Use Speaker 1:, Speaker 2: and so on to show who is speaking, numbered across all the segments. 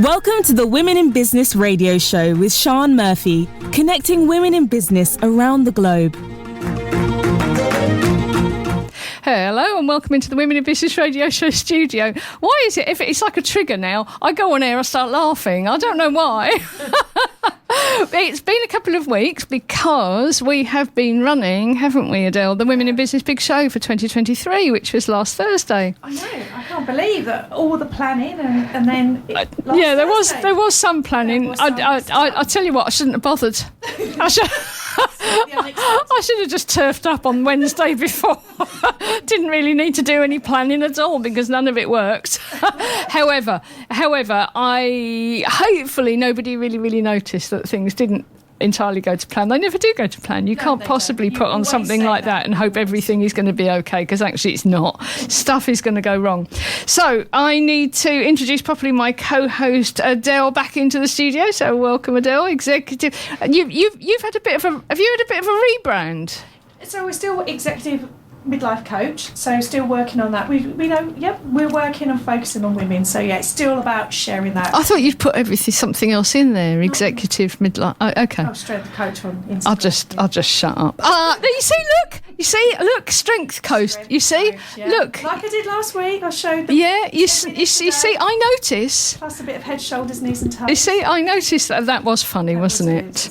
Speaker 1: Welcome to the Women in Business radio show with Sian Murphy, connecting women in business around the globe.
Speaker 2: Hello and welcome into the Women in Business radio show studio. Why is it, if it's like a trigger now, I go on air, I start laughing. I don't know why. It's been a couple of weeks because we have been running, haven't we, Adelle, the Women in Business Big Show for 2023, which was last Thursday.
Speaker 3: I know, I can't believe that all the planning and then
Speaker 2: there was some planning. I tell you what, I shouldn't have bothered. I should have just turfed up on Wednesday before. Didn't really need to do any planning at all because none of it worked. However, I hopefully nobody really noticed that things didn't entirely go to plan. They never do go to plan. You can't possibly put on something like that and hope everything is going to be okay, because actually it's not. Stuff is going to go wrong. So I need to introduce properly my co-host Adelle back into the studio. So welcome, Adelle, executive. You've had a bit of a. Have you had a bit of a rebrand?
Speaker 3: So we're still executive midlife coach, so still working on that. We're working on focusing on women, so it's still about sharing that.
Speaker 2: I thought you'd put something else in there, executive midlife. Oh, okay.
Speaker 3: I'll strength coach on Instagram.
Speaker 2: I'll just shut up. You see, look, strength coach. You see,
Speaker 3: yeah.
Speaker 2: Look,
Speaker 3: like I did last week. I showed them.
Speaker 2: Yeah, you see, I notice.
Speaker 3: Plus a bit of head, shoulders, knees, and toes.
Speaker 2: You see, I noticed that was funny, wasn't it?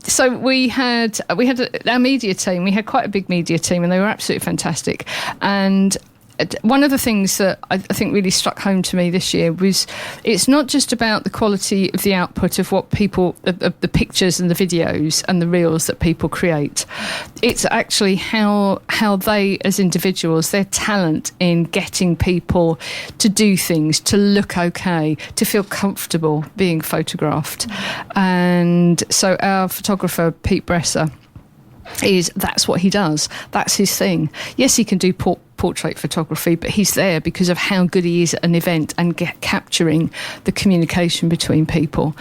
Speaker 2: So we had our media team. We had quite a big media team, and they were absolutely fantastic. And one of the things that I think really struck home to me this year was it's not just about the quality of the output of what people, of the pictures and the videos and the reels that people create. It's actually how they, as individuals, their talent in getting people to do things, to look okay, to feel comfortable being photographed. And so our photographer, Pete Bresser, that's what he does. That's his thing. Yes, he can do portrait photography, but he's there because of how good he is at an event and capturing the communication between people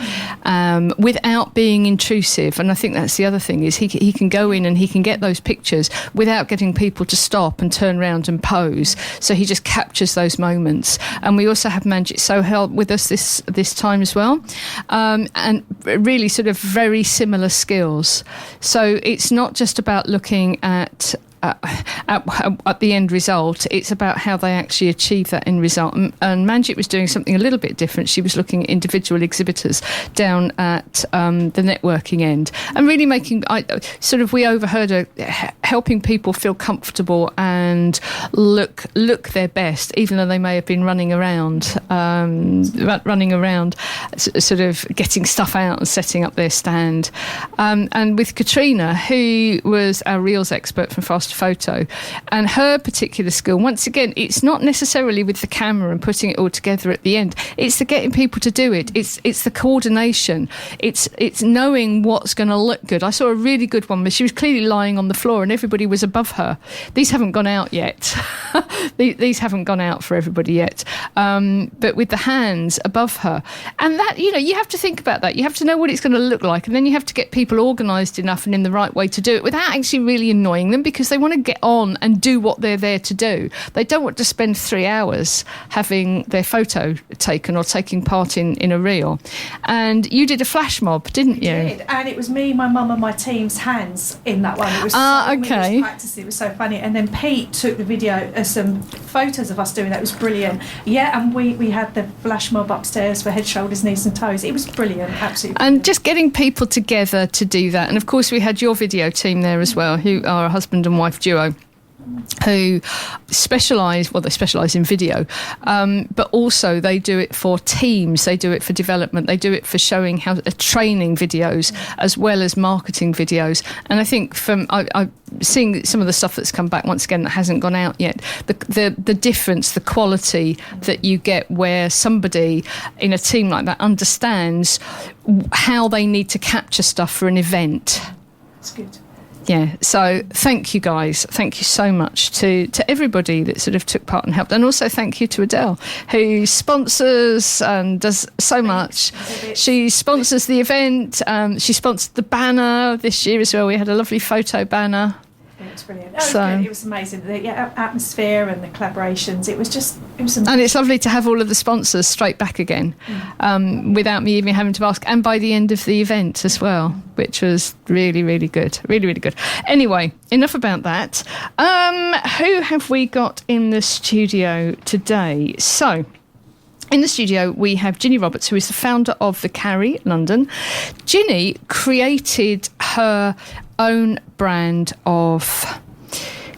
Speaker 2: without being intrusive. And I think that's the other thing, is he can go in and he can get those pictures without getting people to stop and turn around and pose. So he just captures those moments. And we also have Manjit Sohel with us this time as well, and really sort of very similar skills. So it's not just about looking at the end result, it's about how they actually achieve that end result. And Manjit was doing something a little bit different. She was looking at individual exhibitors down at the networking end, and really we overheard her helping people feel comfortable and look their best, even though they may have been running around, sort of getting stuff out and setting up their stand. And with Katrina, who was our Reels expert from Fast Photo, and her particular skill, once again, it's not necessarily with the camera and putting it all together at the end, it's the getting people to do it, it's the coordination, it's knowing what's going to look good. I saw a really good one where she was clearly lying on the floor and everybody was above her. These haven't gone out yet. These haven't gone out for everybody yet, but with the hands above her, and that, you have to think about that. You have to know what it's going to look like, and then you have to get people organised enough and in the right way to do it without actually really annoying them, because they want to get on and do what they're there to do. They don't want to spend 3 hours having their photo taken or taking part in a reel. And you did a flash mob, didn't you?
Speaker 3: I did, and it was me, my mum and my team's hands in that one. It was
Speaker 2: okay.
Speaker 3: It was so funny. And then Pete took the video, some photos of us doing that. It was brilliant. Yeah, and we had the flash mob upstairs for head, shoulders, knees and toes. It was brilliant, absolutely brilliant. And
Speaker 2: just getting people together to do that. And of course we had your video team there as well, who are a husband and wife duo, who specialise in video, but also they do it for teams, they do it for development, they do it for showing how training videos as well as marketing videos. And I think I'm seeing some of the stuff that's come back once again that hasn't gone out yet, the difference, the quality that you get where somebody in a team like that understands how they need to capture stuff for an event.
Speaker 3: That's good.
Speaker 2: Yeah, so thank you guys. Thank you so much to everybody that sort of took part and helped. And also thank you to Adelle, who sponsors and does so much. She sponsors the event. She sponsored the banner this year as well. We had a lovely photo banner.
Speaker 3: was brilliant. It was amazing. The atmosphere and the collaborations. It was amazing.
Speaker 2: And it's lovely to have all of the sponsors straight back again, without me even having to ask. And by the end of the event as well, which was really, really good. Really, really good. Anyway, enough about that. Who have we got in the studio today? So, in the studio, we have Ginny Roberts, who is the founder of the Karry London. Ginny created her own brand of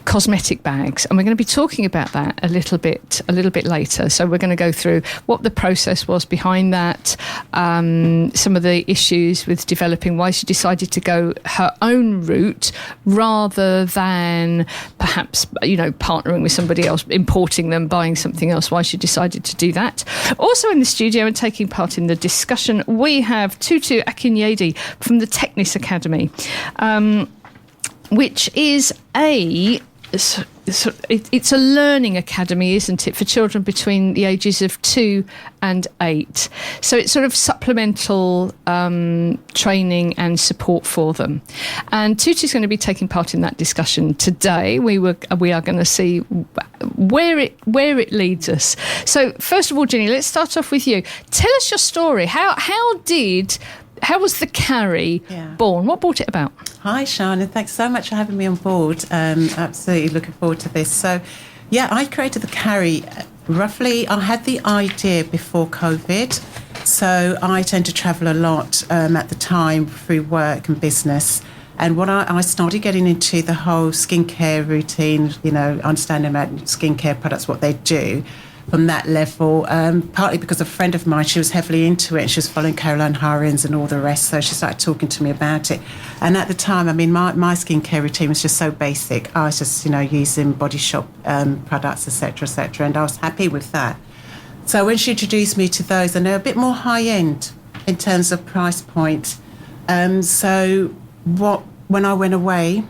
Speaker 2: cosmetic bags, and we're going to be talking about that a little bit later. So we're going to go through what the process was behind that, some of the issues with developing, why she decided to go her own route rather than perhaps partnering with somebody else, importing them, buying something else, why she decided to do that. Also in the studio and taking part in the discussion, we have Tutu Akinyede from the Technis Academy, which is it's a learning academy, isn't it, for children between the ages of 2 and 8. So it's sort of supplemental training and support for them. And Tutu's going to be taking part in that discussion today. We are going to see where it leads us. So first of all, Ginny, let's start off with you. Tell us your story. How was the Karry born? What brought it about?
Speaker 4: Hi, Sian, and thanks so much for having me on board. Absolutely looking forward to this. So, I created the Karry. Roughly, I had the idea before COVID. So I tend to travel a lot at the time through work and business. And what I started getting into the whole skincare routine, understanding about skincare products, what they do. From that level, partly because a friend of mine, she was heavily into it. She was following Caroline Harins and all the rest, so she started talking to me about it. And at the time, my skincare routine was just so basic. I was just, using Body Shop products, etc., and I was happy with that. So when she introduced me to those, and they're a bit more high-end in terms of price point. When I went away,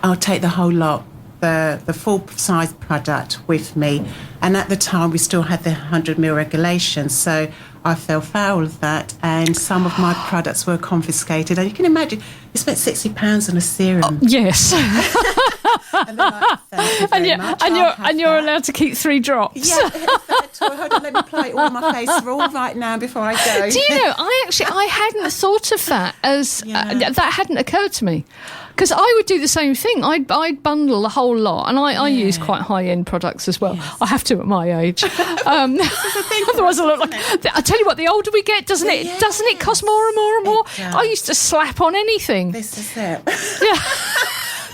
Speaker 4: I'll take the whole lot. The full size product with me, and at the time we still had the 100ml regulations, so I fell foul of that, and some of my products were confiscated. And you can imagine, you spent £60 on a serum.
Speaker 2: Yes.
Speaker 4: And they're like, thank you very much.
Speaker 2: And you're allowed to keep 3 drops.
Speaker 4: Yeah. Hold on, let me apply it all on my face raw right now before I go.
Speaker 2: Do you know, I hadn't thought of that as that hadn't occurred to me. Because I would do the same thing. I'd bundle the whole lot, and I use quite high-end products as well. Yes. I have to at my age. Otherwise, I look like. I tell you what, the older we get, doesn't it? Yes. Doesn't it cost more and more and more? I used to slap on anything.
Speaker 4: This is it.
Speaker 2: Yeah.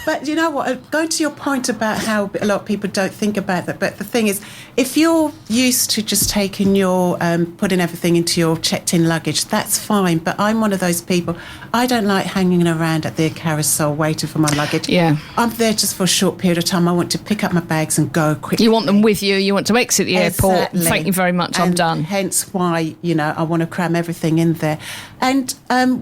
Speaker 4: But you know what? Going to your point about how a lot of people don't think about that, but the thing is, if you're used to just taking your, putting everything into your checked-in luggage, that's fine. But I'm one of those people, I don't like hanging around at the carousel waiting for my luggage.
Speaker 2: Yeah.
Speaker 4: I'm there just for a short period of time. I want to pick up my bags and go quickly.
Speaker 2: You want them with you. You want to exit the airport. Thank you very much, I'm done.
Speaker 4: Hence why, I want to cram everything in there. And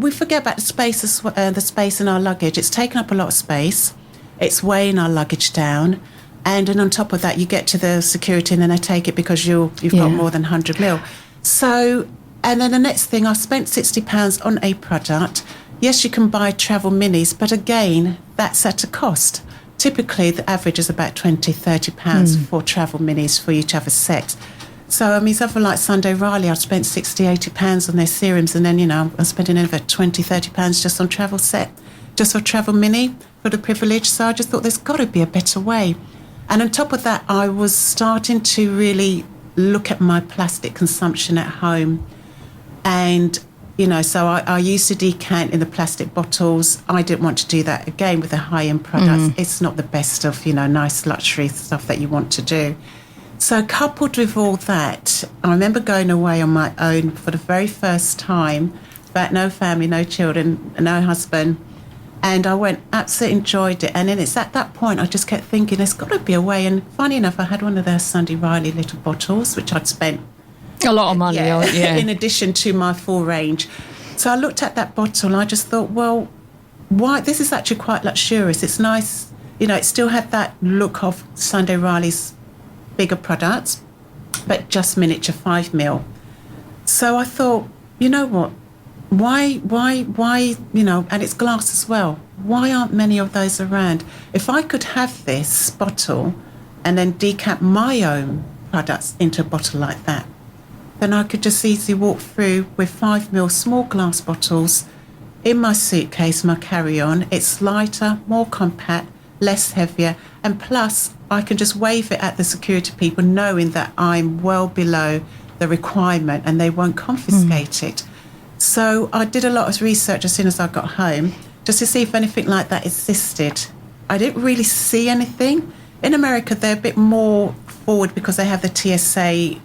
Speaker 4: we forget about the space in our luggage. It's taken up a lot of space. It's weighing our luggage down. And then on top of that, you get to the security and then they take it because you've got more than 100ml. So, and then the next thing, I spent £60 on a product. Yes, you can buy travel minis, but again, that's at a cost. Typically, the average is about £20-30 for travel minis for you to have a set. So, something like Sunday Riley, I've spent £60-80 on their serums, and then, I'm spending over £20-30 just on travel set, just for travel mini, for the privilege. So I just thought there's got to be a better way. And on top of that, I was starting to really look at my plastic consumption at home. And, so I used to decant in the plastic bottles. I didn't want to do that again with the high-end products. It's not the best of, nice luxury stuff that you want to do. So coupled with all that, I remember going away on my own for the very first time, but no family, no children, no husband. And I absolutely enjoyed it. And then it's at that point I just kept thinking, there's got to be a way. And funny enough, I had one of their Sunday Riley little bottles, which I'd spent
Speaker 2: a lot of money on,
Speaker 4: in addition to my full range. So I looked at that bottle and I just thought, well, why? This is actually quite luxurious. It's nice. It still had that look of Sunday Riley's bigger products, but just miniature 5ml. So I thought, you know what? why, and it's glass as well. Why aren't many of those around? If I could have this bottle and then decant my own products into a bottle like that, then I could just easily walk through with 5ml small glass bottles in my suitcase, my carry-on. It's lighter, more compact, less heavier, and plus I can just wave it at the security people knowing that I'm well below the requirement and they won't confiscate it. So I did a lot of research as soon as I got home just to see if anything like that existed. I didn't really see anything. In America, they're a bit more forward because they have the TSA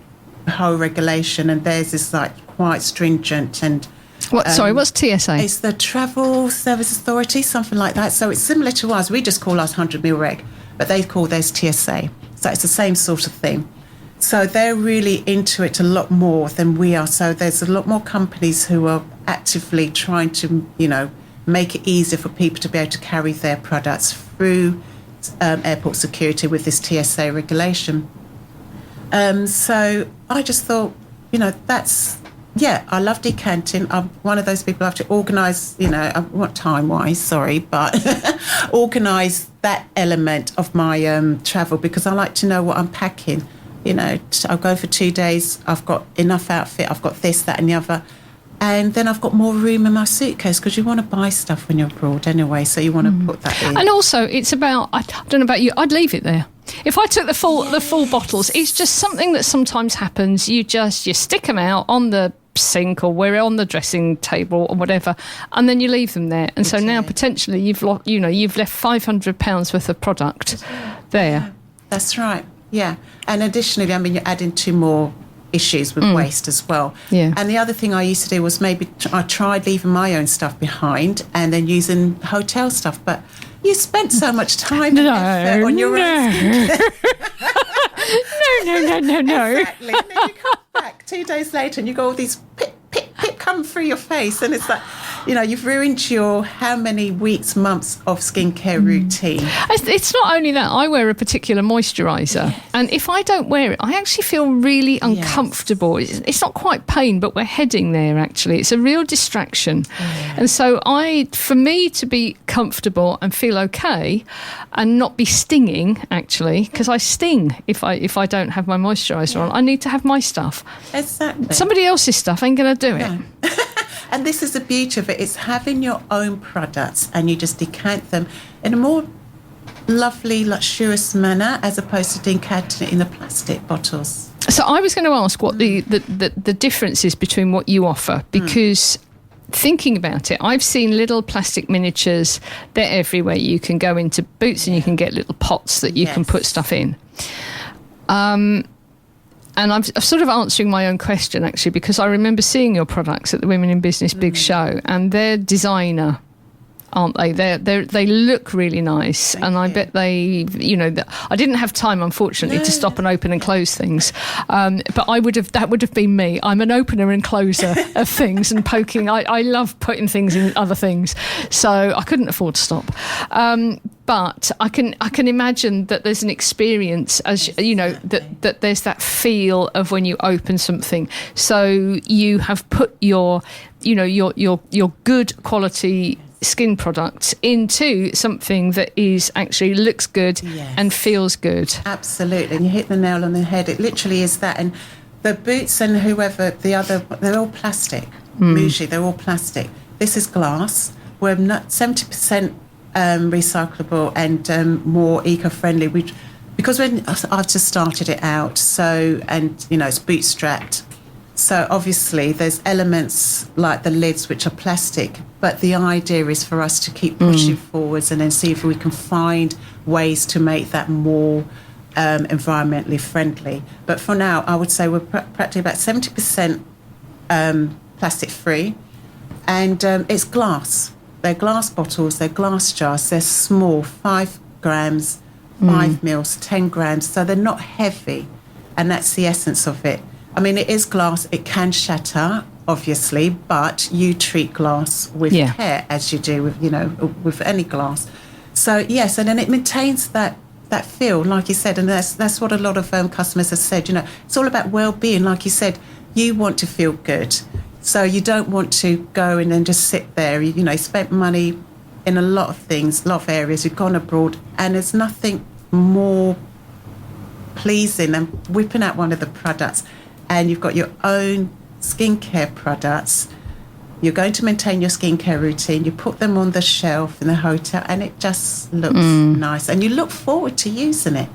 Speaker 4: whole regulation, and theirs is like quite stringent. And
Speaker 2: what's TSA?
Speaker 4: It's the Travel Service Authority, something like that. So it's similar to us. We just call us 100ml reg, but they call theirs TSA. So it's the same sort of thing. So they're really into it a lot more than we are. So there's a lot more companies who are actively trying to, make it easier for people to be able to carry their products through airport security with this TSA regulation. So I just thought, I love decanting. I'm one of those people who have to organise, what time-wise, but organise that element of my travel because I like to know what I'm packing. I'll go for 2 days, I've got enough outfit, I've got this, that and the other. And then I've got more room in my suitcase because you want to buy stuff when you're abroad anyway, so you want to put that in.
Speaker 2: And also, it's about, I don't know about you, I'd leave it there. If I took the full bottles, it's just something that sometimes happens. You stick them out on the sink or we're on the dressing table or whatever, and then you leave them there. And so now potentially you've left £500 worth of product there.
Speaker 4: Yeah, that's right. Yeah, and additionally, you're adding 2 more issues with waste as well.
Speaker 2: Yeah.
Speaker 4: And the other thing I used to do was maybe I tried leaving my own stuff behind and then using hotel stuff, but you spent so much time and effort on your own. No. Exactly. And then you come back 2 days later and you got all these pip come through your face, and it's like, you've ruined your how many weeks, months of skincare routine.
Speaker 2: It's not only that, I wear a particular moisturiser, and if I don't wear it, I actually feel really uncomfortable. It's not quite pain, but we're heading there, actually. It's a real distraction. And so for me to be comfortable and feel okay and not be stinging, actually, because I sting if I don't have my moisturiser on, I need to have my stuff.
Speaker 4: Exactly.
Speaker 2: Somebody else's stuff ain't going to do it.
Speaker 4: And this is the beauty of it. It's having your own products and you just decant them in a more lovely, luxurious manner as opposed to decanting it in the plastic bottles.
Speaker 2: So I was going to ask what the difference is between what you offer, because thinking about it, I've seen little plastic miniatures. They're everywhere. You can go into Boots and you can get little pots that you can put stuff in. And I'm sort of answering my own question, actually, because I remember seeing your products at the Women in Business Big Show, and they're designer, aren't they? They look really nice. Thank you. Bet they, I didn't have time, unfortunately, to stop and open and close things. But that would have been me. I'm an opener and closer of things and poking. I love putting things in other things. So I couldn't afford to stop. But I can imagine that there's an experience, as that there's that feel of when you open something. So you have put your good quality skin products into something that is actually looks good and feels good.
Speaker 4: Absolutely, and you hit the nail on the head. It literally is that. And the Boots and whoever the other, they're all plastic. Usually, they're all plastic. This is glass. We're not 70%. Recyclable and more eco-friendly. Because I've just started it out, so it's bootstrapped. So obviously there's elements like the lids which are plastic, but the idea is for us to keep pushing forwards and then see if we can find ways to make that more environmentally friendly. But for now, I would say we're practically about 70% plastic free, and it's glass. They're glass bottles, they're glass jars, they're small, 5 grams, 5 mils, 10 grams, so they're not heavy, and that's the essence of it. It is glass, it can shatter, obviously, but you treat glass with care, as you do with any glass. So, yes, and then it maintains that feel, like you said, and that's what a lot of customers have said, it's all about well-being, like you said, you want to feel good. So you don't want to go and then just sit there. You know, spent money in a lot of things, a lot of areas. You've gone abroad, and there's nothing more pleasing than whipping out one of the products, and you've got your own skincare products. You're going to maintain your skincare routine. You put them on the shelf in the hotel, and it just looks nice. And you look forward to using it.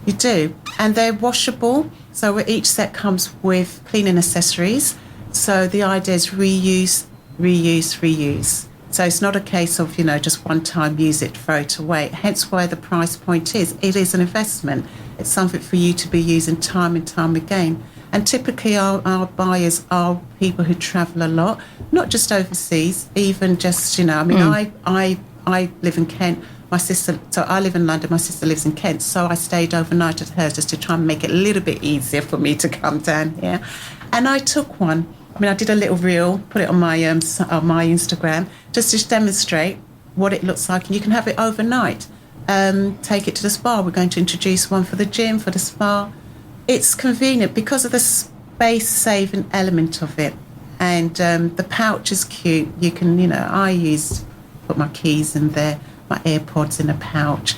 Speaker 4: You do. And they're washable. So each set comes with cleaning accessories. So the idea is reuse, reuse, reuse. So it's not a case of, you know, just one time use it, throw it away. Hence why the price point is. It is an investment. It's something for you to be using time and time again. And typically our buyers are people who travel a lot, not just overseas, even just, you know, I mean, I live in Kent. My sister, so I live in London, my sister lives in Kent, so I stayed overnight at hers just to try and make it a little bit easier for me to come down here. And I took one. I mean, I did a little reel, put it on my Instagram, just to demonstrate what it looks like. And you can have it overnight. Take it to the spa. We're going to introduce one for the gym, for the spa. It's convenient because of the space-saving element of it. And the pouch is cute. You can, you know, put my keys in there, my AirPods in a pouch,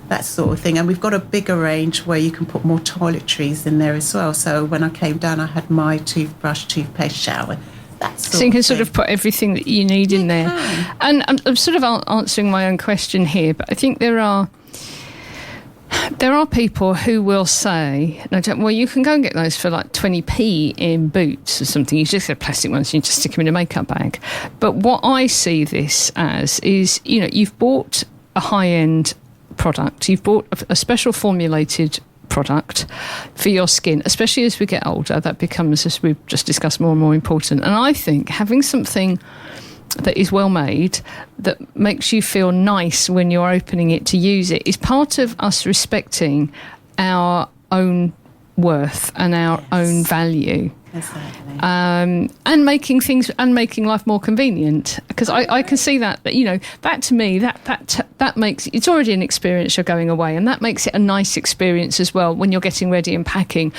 Speaker 4: that sort of thing. And we've got a bigger range where you can put more toiletries in there as well. So when I came down, I had my toothbrush, toothpaste, shower.
Speaker 2: So you can sort of put everything that you need in there. And I'm sort of answering my own question here, but I think there are people who will say, well, you can go and get those for like 20p in Boots or something. You just get plastic ones and you just stick them in a makeup bag. But what I see this as is, you know, you've bought a high-end product. You've bought a special formulated product for your skin, especially as we get older. That becomes, as we've just discussed, more and more important. And I think having something that is well made, that makes you feel nice when you're opening it to use it, is part of us respecting our own worth and our own value.
Speaker 4: Exactly.
Speaker 2: And making life more convenient, because I can see that, you know, that to me that makes it's already an experience you're going away, and that makes it a nice experience as well when you're getting ready and packing.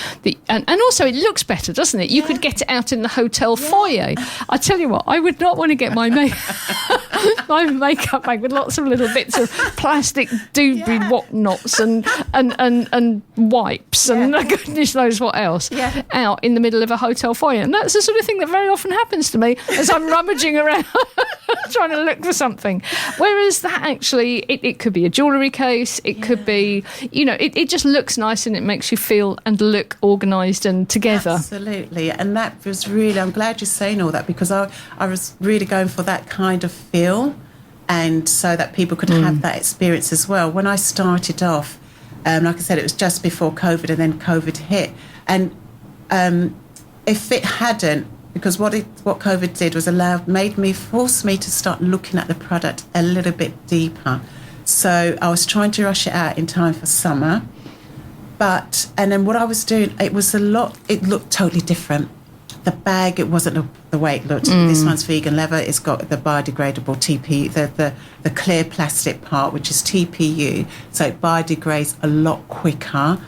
Speaker 2: And also it looks better, doesn't it? You could get it out in the hotel foyer. I tell you what, I would not want to get my my makeup bag with lots of little bits of plastic doobie whatnots and wipes and goodness knows what else out in the middle of a hotel foyer. And that's the sort of thing that very often happens to me as I'm rummaging around trying to look for something. Whereas that actually, it could be a jewellery case, it could be, you know, it just looks nice and it makes you feel and look organised and together.
Speaker 4: Absolutely. And that was really, I'm glad you're saying all that, because I was really going for that kind of feel, and so that people could have that experience as well. When I started off, like I said, it was just before COVID, and then COVID hit. And if it hadn't, because what COVID did was force me to start looking at the product a little bit deeper. So I was trying to rush it out in time for summer, and then what I was doing, it looked totally different. The bag, it wasn't the way it looked. This one's vegan leather. It's got the biodegradable TPU, the clear plastic part, which is TPU. So it biodegrades a lot quicker.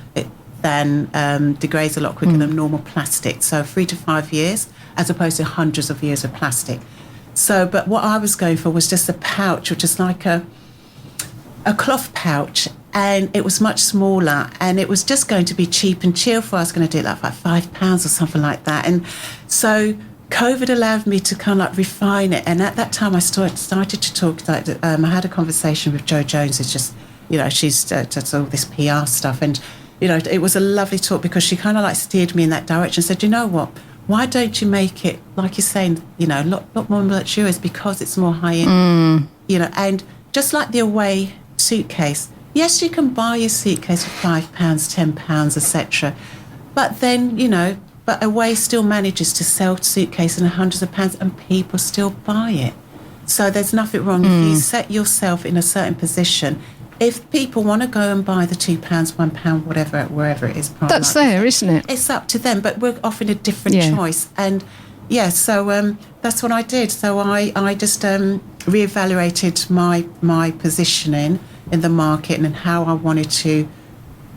Speaker 4: Degrades a lot quicker than normal plastic. So 3 to 5 years, as opposed to hundreds of years of plastic. So, but what I was going for was just a pouch, which is like a cloth pouch, and it was much smaller, and it was just going to be cheap and cheerful. I was going to do it like £5 or something like that. And so COVID allowed me to kind of like refine it. And at that time, I started to talk. I had a conversation with Jo Jones, who's just, you know, she's does all this PR stuff, and you know, it was a lovely talk because she kind of like steered me in that direction. Said, you know what? Why don't you make it, like you're saying, you know, a lot more luxurious, because it's more high end, you know, and just like the away suitcase. Yes, you can buy your suitcase for £5, £10, etc. But then, you know, but away still manages to sell suitcases in hundreds of pounds, and people still buy it. So there's nothing wrong if you set yourself in a certain position. If people want to go and buy the £2, £1, whatever, wherever it is,
Speaker 2: that's there, isn't it?
Speaker 4: It's up to them, but we're offering a different choice. And so that's what I did. So I just reevaluated my positioning in the market and how I wanted to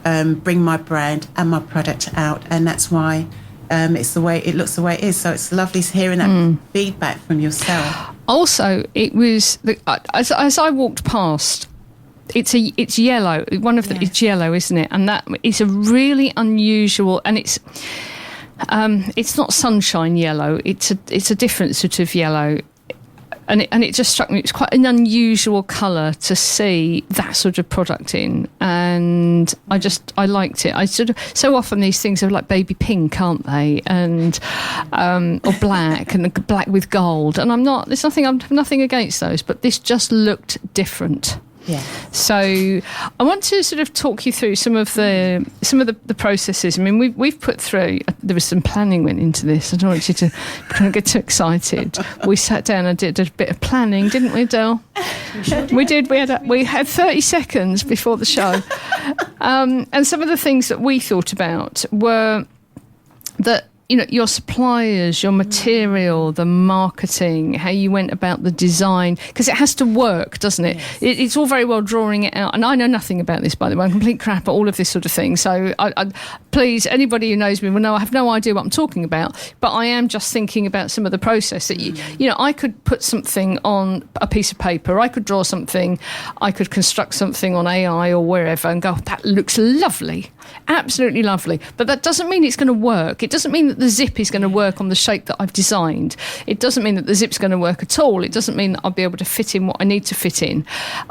Speaker 4: bring my brand and my product out, and that's why it's the way it looks, the way it is. So it's lovely hearing that feedback from yourself.
Speaker 2: Also, it was as I walked past. It's yellow. It's yellow, isn't it? And that is a really unusual, and it's not sunshine yellow. It's a different sort of yellow. And it just struck me, it's quite an unusual colour to see that sort of product in. And I liked it. I sort of, so often these things are like baby pink, aren't they? And, or black, and black with gold. And I'm nothing against those, but this just looked different.
Speaker 4: Yeah.
Speaker 2: So I want to sort of talk you through some of the processes. I mean, we've put through. There was some planning went into this. I don't want you to kind of get too excited. We sat down and did a bit of planning, didn't we, Adele? We did. We had 30 seconds before the show, and some of the things that we thought about were that. Your suppliers, your material, the marketing, how you went about the design, because it has to work, doesn't it? Yes. It's all very well drawing it out, and I know nothing about this, by the way. I'm complete crap at all of this sort of thing. So please, anybody who knows me will know I have no idea what I'm talking about, but I am just thinking about some of the process that I could put something on a piece of paper, I could draw something, I could construct something on AI or wherever and go, that looks lovely, absolutely lovely. But that doesn't mean it's going to work. It doesn't mean that the zip is going to work on the shape that I've designed. It doesn't mean that the zip's going to work at all. It doesn't mean that I'll be able to fit in what I need to fit in.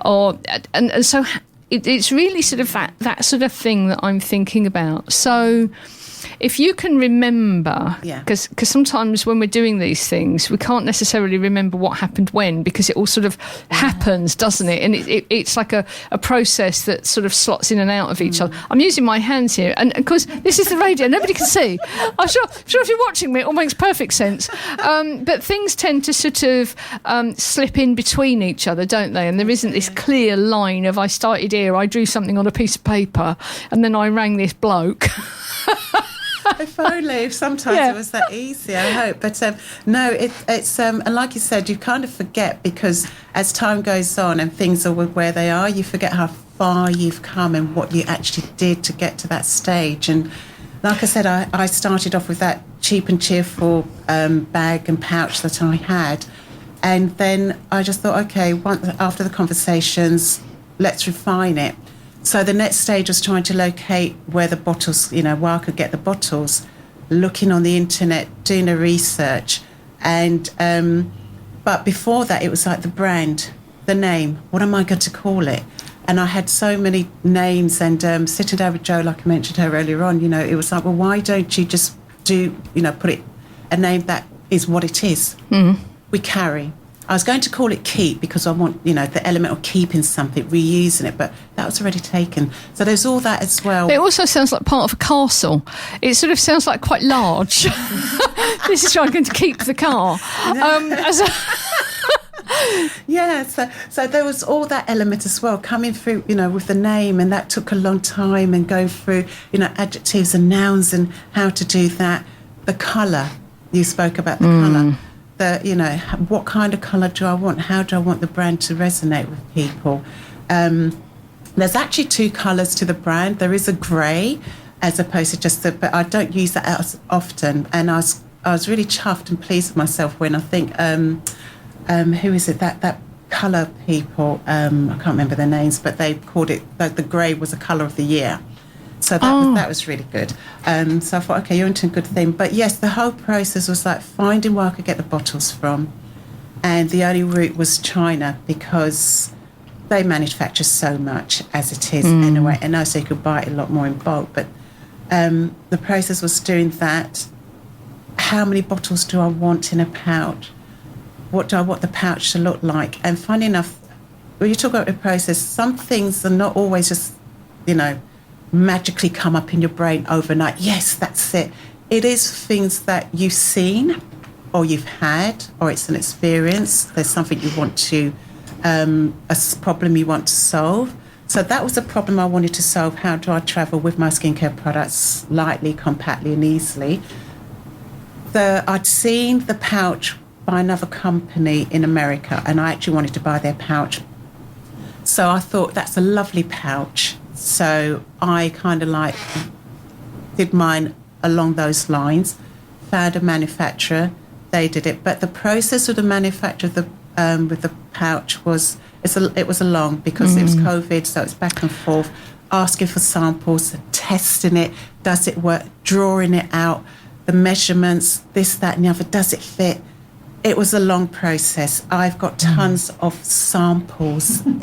Speaker 2: And so it's really sort of that sort of thing that I'm thinking about. So if you can remember, because sometimes when we're doing these things, we can't necessarily remember what happened when, because it all sort of happens, doesn't it? And it's like a process that sort of slots in and out of each other. I'm using my hands here, and because this is the radio, nobody can see. I'm sure if you're watching me, it all makes perfect sense. But things tend to sort of slip in between each other, don't they? And there isn't this clear line of I started here, I drew something on a piece of paper, and then I rang this bloke.
Speaker 4: If only, sometimes it was that easy, I hope. But no, it's and like you said, you kind of forget, because as time goes on and things are where they are, you forget how far you've come and what you actually did to get to that stage. And like I said, I started off with that cheap and cheerful bag and pouch that I had. And then I just thought, okay, after the conversations, let's refine it. So the next stage was trying to locate where the bottles, where I could get the bottles, looking on the internet, doing the research. And but before that, it was like the brand, the name. What am I going to call it? And I had so many names, and sitting down with Jo, like I mentioned her earlier on, it was like, well, why don't you just put it a name that is what it is? We carry. I was going to call it keep, because I want, the element of keeping something, reusing it, but that was already taken. So there's all that as well. It
Speaker 2: also sounds like part of a castle. It sort of sounds like quite large. This is where I'm going to keep the car.
Speaker 4: Yeah, so there was all that element as well coming through, with the name, and that took a long time, and going through, adjectives and nouns and how to do that. The colour, you spoke about the colour. What kind of colour do I want? How do I want the brand to resonate with people? There's actually two colours to the brand. There is a grey, as opposed to just but I don't use that as often. And I was really chuffed and pleased with myself when I think, who is it? That colour people, I can't remember their names, but they called it, the grey was a colour of the year. So that was really good. So I thought, okay, you're into a good thing. But yes, the whole process was like finding where I could get the bottles from. And the only route was China, because they manufacture so much as it is anyway. And also you could buy it a lot more in bulk. But the process was doing that. How many bottles do I want in a pouch? What do I want the pouch to look like? And funny enough, when you talk about the process, some things are not always just, magically come up in your brain overnight. Yes, that's it. It is things that you've seen or you've had, or it's an experience. There's something you want to, a problem you want to solve. So that was a problem I wanted to solve. How do I travel with my skincare products lightly, compactly and easily? I'd seen the pouch by another company in America, and I actually wanted to buy their pouch. So I thought, that's a lovely pouch. So I kind of did mine along those lines. found a manufacturer. They did it, but the process of the manufacture of the with the pouch it was long because it was COVID, so it's back and forth, asking for samples, testing it, does it work, drawing it out, the measurements, this, that, and the other, does it fit? It was a long process. I've got tons of samples in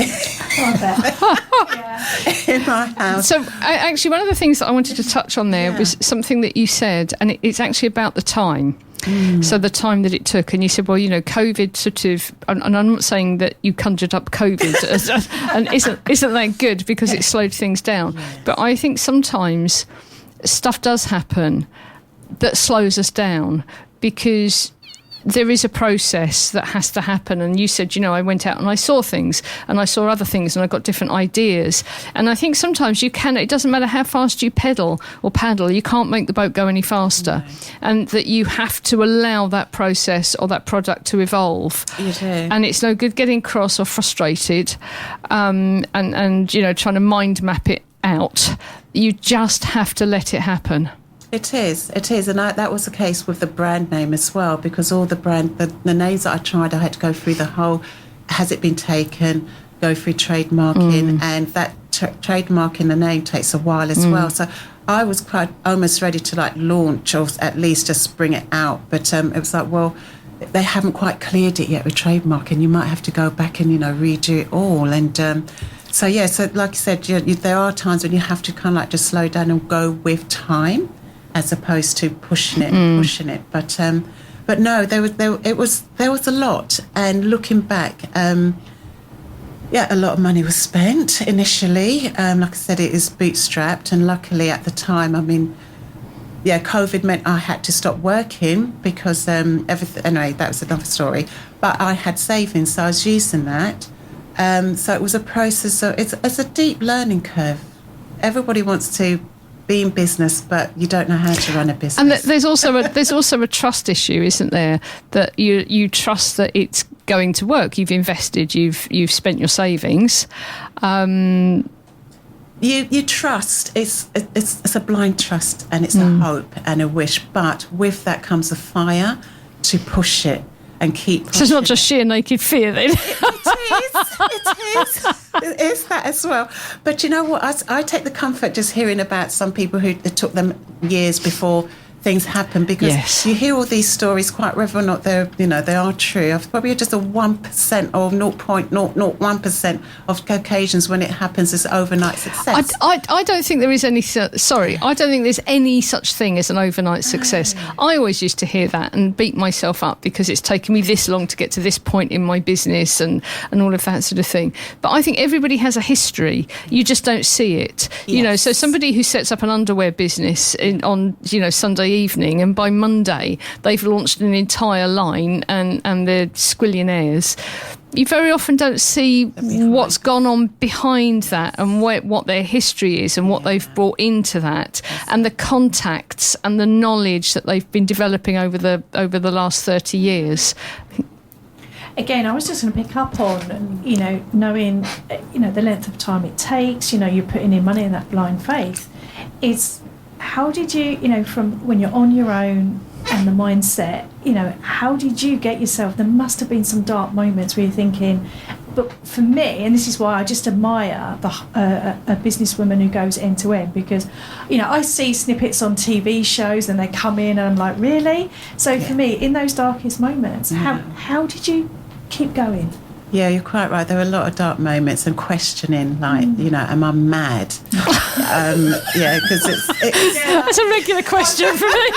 Speaker 4: my house.
Speaker 2: So actually, one of the things that I wanted to touch on there was something that you said, and it's actually about the time. So the time that it took, and you said, well, COVID sort of, and I'm not saying that you conjured up COVID, and isn't that good because it slowed things down. Yeah. But I think sometimes stuff does happen that slows us down because there is a process that has to happen. And you said, I went out and I saw things and I saw other things and I got different ideas. And I think sometimes it doesn't matter how fast you pedal or paddle, you can't make the boat go any faster. No. And that you have to allow that process or that product to evolve.
Speaker 4: You do.
Speaker 2: And it's no good getting cross or frustrated and trying to mind map it out. You just have to let it happen.
Speaker 4: It is, and that was the case with the brand name as well, because all the names that I tried, I had to go through the whole, has it been taken, go through trademarking, and that trademarking the name takes a while as well. So I was quite almost ready to launch or at least just bring it out, but it was like, well, they haven't quite cleared it yet with trademarking. You might have to go back and redo it all, and so like you said, there are times when you have to kind of just slow down and go with time, as opposed to pushing it. But no, there was a lot. And looking back, a lot of money was spent initially. Like I said, it is bootstrapped, and luckily at the time, COVID meant I had to stop working because everything. Anyway, that was another story. But I had savings, so I was using that. So it was a process. So it's a deep learning curve. Everybody wants to be in business, but you don't know how to run a business.
Speaker 2: And there's also a trust issue, isn't there? That you trust that it's going to work. You've invested. You've spent your savings.
Speaker 4: You trust. It's a blind trust, and it's a hope and a wish. But with that comes a fire to push it and keep pushing.
Speaker 2: So it's not just sheer naked fear then.
Speaker 4: It is that as well. But you know what? I take the comfort just hearing about some people who it took them years before things happen, because you hear all these stories, quite whether or not they are true. I've probably just a 1% or 0.001% of occasions when it happens as overnight success.
Speaker 2: I don't think there is any. I don't think there's any such thing as an overnight success. I always used to hear that and beat myself up because it's taken me this long to get to this point in my business and all of that sort of thing. But I think everybody has a history. You just don't see it.
Speaker 4: Yes.
Speaker 2: So somebody who sets up an underwear business on Sunday evening, and by Monday they've launched an entire line and they're squillionaires. You very often don't see what's gone on behind that and what their history is and what they've brought into that, and the contacts and the knowledge that they've been developing over the last 30 years.
Speaker 3: Again, I was just going to pick up on, knowing, the length of time it takes, you're putting in money in that blind faith. How did you, from when you're on your own and the mindset, how did you get yourself? There must have been some dark moments where you're thinking, but for me, and this is why I just admire a businesswoman who goes end to end, because, I see snippets on TV shows and they come in and I'm like, really? So for me, in those darkest moments, how did you keep going?
Speaker 4: Yeah, you're quite right. There were a lot of dark moments and questioning, am I mad? Because
Speaker 2: that's a regular question for me.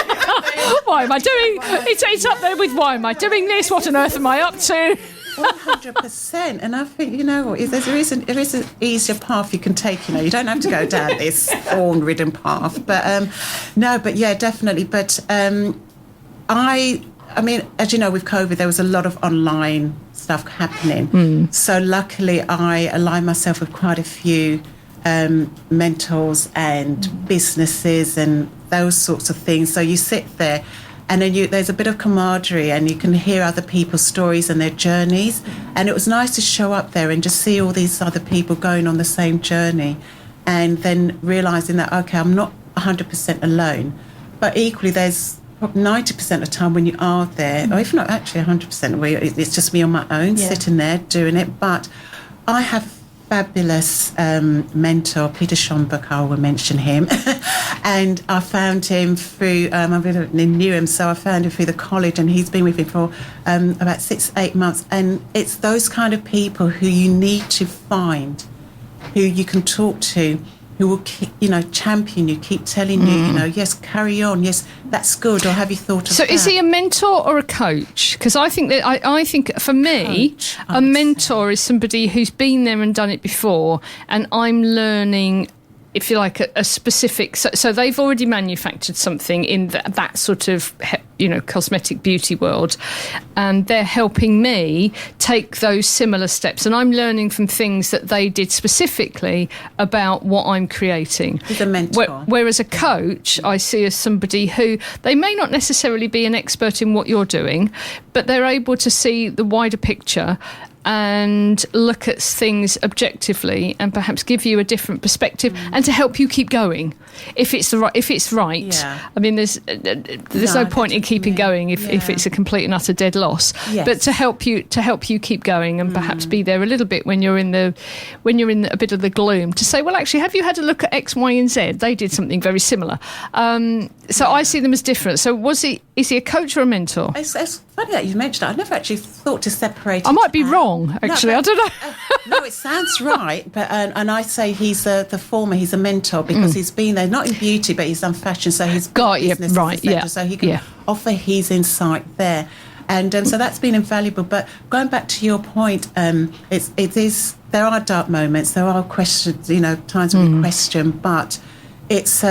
Speaker 2: Why am I doing? It's up there with why am I doing this? What on earth am I up to?
Speaker 4: 100%. And I think, there is an easier path you can take. You don't have to go down this thorn-ridden path. But definitely. But I mean, as you know, with COVID, there was a lot of online stuff happening. So luckily, I aligned myself with quite a few mentors and businesses and those sorts of things. So you sit there, and then there's a bit of camaraderie, and you can hear other people's stories and their journeys. And it was nice to show up there and just see all these other people going on the same journey, and then realising that, okay, I'm not 100% alone. But equally, there's probably 90% of the time when you are there, or if not actually 100% where it's just me on my own, sitting there doing it. But I have fabulous mentor, Peter Schomburg, I will mention him. And I found him through, I really knew him, so I found him through the college, and he's been with me for about 6-8 months. And it's those kind of people who you need to find, who you can talk to, who will keep, champion you, keep telling you, yes, carry on, yes, that's good, or have you thought of that?
Speaker 2: So is he a mentor or a coach? Because I think that I think for me,
Speaker 4: Coach,
Speaker 2: a mentor is somebody who's been there and done it before, and I'm learning, if you like, a specific... So they've already manufactured something in that sort of, cosmetic beauty world, and they're helping me take those similar steps. And I'm learning from things that they did specifically about what I'm creating.
Speaker 4: He's a mentor.
Speaker 2: Whereas a coach, I see as somebody who, they may not necessarily be an expert in what you're doing, but they're able to see the wider picture and look at things objectively and perhaps give you a different perspective and to help you keep going if it's right.
Speaker 4: Yeah.
Speaker 2: I mean, there's no point in keeping going if it's a complete and utter dead loss.
Speaker 4: Yes.
Speaker 2: But to help you keep going and perhaps be there a little bit when you're in a bit of the gloom, to say, well, actually, have you had a look at X, Y, and Z? They did something very similar. So I see them as different. So is he a coach or a mentor?
Speaker 4: It's funny that you mentioned that. I never actually thought to separate.
Speaker 2: I might be wrong, actually. I don't know.
Speaker 4: No, it sounds right. But and I say he's the former. He's a mentor because he's been there, not in beauty, but he's done fashion. So he's
Speaker 2: got you
Speaker 4: business
Speaker 2: right. Yeah.
Speaker 4: So he can offer his insight there, and so that's been invaluable. But going back to your point, it is. There are dark moments. There are questions. Times when we question, but it's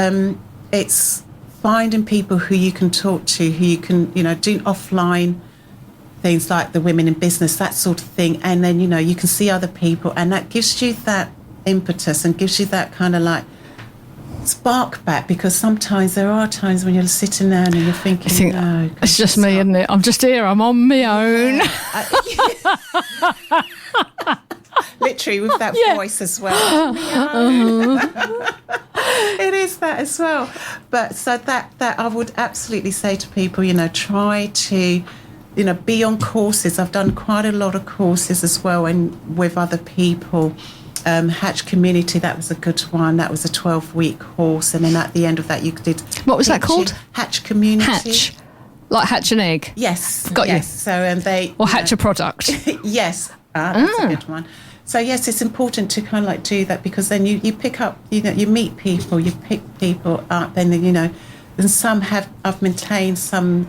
Speaker 4: finding people who you can talk to, who you can, do offline things like the women in business, that sort of thing. And then, you can see other people, and that gives you that impetus and gives you that kind of like spark back, because sometimes there are times when you're sitting there and you're thinking, no,
Speaker 2: it's just me, isn't it? I'm just here, I'm on my own.
Speaker 4: Literally with that voice as well. It is that as well. But so that I would absolutely say to people, try to, be on courses. I've done quite a lot of courses as well, and with other people. Hatch Community, that was a good one. That was a 12-week course, and then at the end of that you did...
Speaker 2: What was that called?
Speaker 4: Hatch Community.
Speaker 2: Hatch? Like hatch an egg?
Speaker 4: Yes.
Speaker 2: Got you.
Speaker 4: So they...
Speaker 2: Or hatch a product?
Speaker 4: Yes. That's a good one. So yes, it's important to kind of like do that, because then you pick up, you meet people, you pick people up, and then, and some I've maintained some,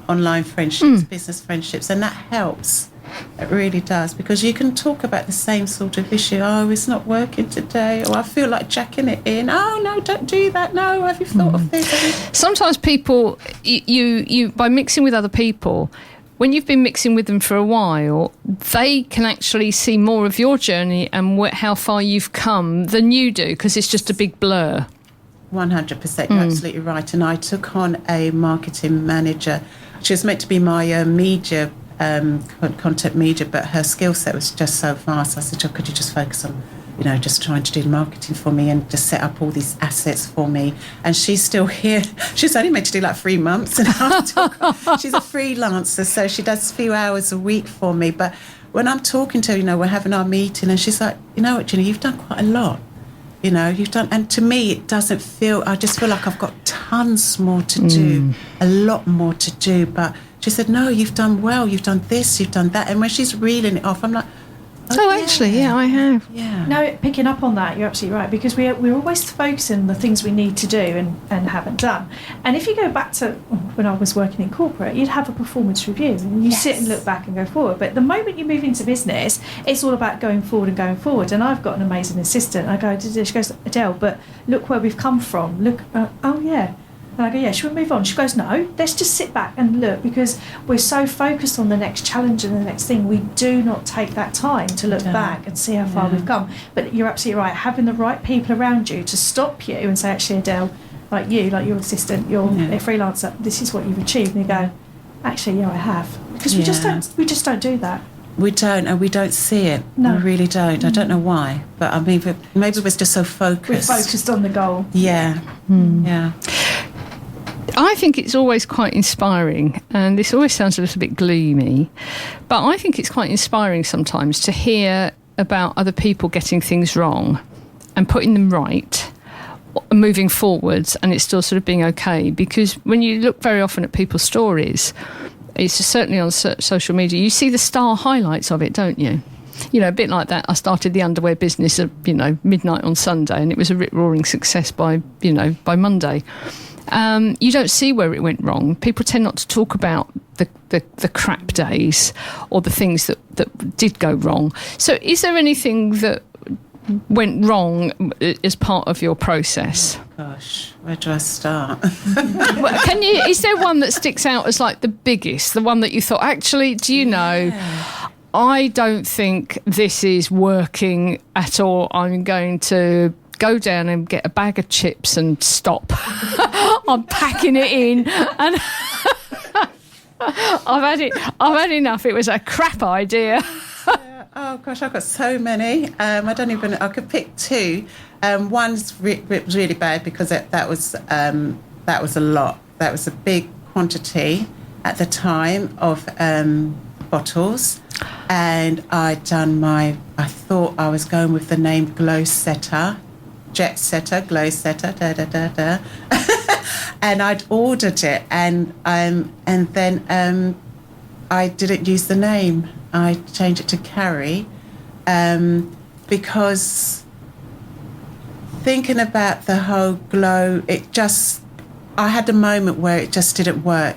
Speaker 4: online friendships, business friendships, and that helps. It really does, because you can talk about the same sort of issue. Oh, it's not working today, or I feel like jacking it in. Oh no, don't do that. No, have you thought of this?
Speaker 2: Sometimes people, you by mixing with other people, when you've been mixing with them for a while, they can actually see more of your journey and how far you've come than you do, because it's just a big blur.
Speaker 4: 100%, you're absolutely right. And I took on a marketing manager. She was meant to be my media, content media, but her skill set was just so vast. I said, oh, could you just focus on, just trying to do the marketing for me and just set up all these assets for me? And she's still here. She's only meant to do like 3 months. And she's a freelancer, so she does a few hours a week for me. But when I'm talking to her, we're having our meeting, and she's like, you know what, Ginny, you've done quite a lot. You've done, and to me, it doesn't feel, I just feel like I've got tons more to do, a lot more to do. But she said, no, you've done well, you've done this, you've done that. And when she's reeling it off, I'm like,
Speaker 2: actually, I have.
Speaker 4: Yeah.
Speaker 3: No, picking up on that, you're absolutely right, because we're always focusing on the things we need to do and haven't done. And if you go back to when I was working in corporate, you'd have a performance review and you sit and look back and go forward. But the moment you move into business, it's all about going forward and going forward. And I've got an amazing assistant. I go, she goes, Adele, but look where we've come from. Look, oh yeah. And I go, yeah, should we move on? She goes, no, let's just sit back and look, because we're so focused on the next challenge and the next thing, we do not take that time to look back and see how far we've come. But you're absolutely right, having the right people around you to stop you and say, actually, Adele, like your assistant, you're a freelancer, this is what you've achieved. And you go, actually, I have. Because we just don't do that.
Speaker 4: We don't, and we don't see it.
Speaker 3: No.
Speaker 4: We really don't. I don't know why, but I mean, maybe we're just so focused.
Speaker 3: We're focused on the goal.
Speaker 4: Yeah. Yeah.
Speaker 2: I think it's always quite inspiring, and this always sounds a little bit gloomy, but I think it's quite inspiring sometimes to hear about other people getting things wrong and putting them right, moving forwards, and it's still sort of being okay. Because when you look very often at people's stories, it's certainly on social media, you see the star highlights of it, don't you? You know, a bit like that. I started the underwear business at, midnight on Sunday, and it was a rip-roaring success by Monday. You don't see where it went wrong. People tend not to talk about the crap days or the things that did go wrong. So is there anything that went wrong as part of your process?
Speaker 4: Gosh, where do I start?
Speaker 2: Is there one that sticks out as like the biggest, the one that you thought, actually, do you know, I don't think this is working at all. I'm going to go down and get a bag of chips and stop. I'm packing it in, and I've had enough. It was a crap idea.
Speaker 4: Oh gosh, I've got so many. I could pick two. One's really bad because that was a lot. That was a big quantity at the time of bottles. And I thought I was going with the name Glow Setter, Jet Setter, Glow Setter, and I'd ordered it, and then I didn't use the name. I changed it to Karry, because thinking about the whole glow, I had a moment where it just didn't work.